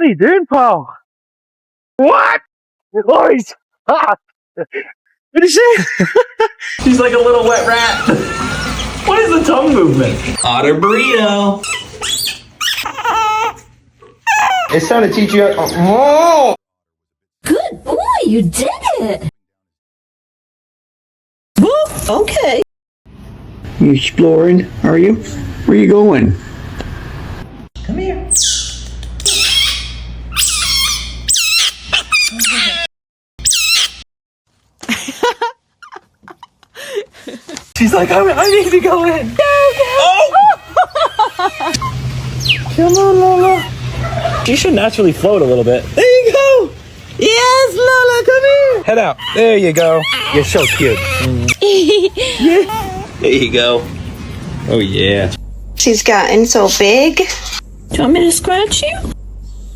What are you doing, Paul? What? Oh, he's hot. What did you say? She's like a little wet rat. What is the tongue movement? Otter burrito. It's time to teach you how. Good boy, you did it. Woo, okay. You exploring, are you? Where you going? Come here. She's like, I need to go in. Oh! Come on, Lola. She should naturally float a little bit. There you go. Yes, Lola, come here. Head out. There you go. You're so cute. Yeah. There you go. Oh, yeah. She's gotten so big. Do you want me to scratch you?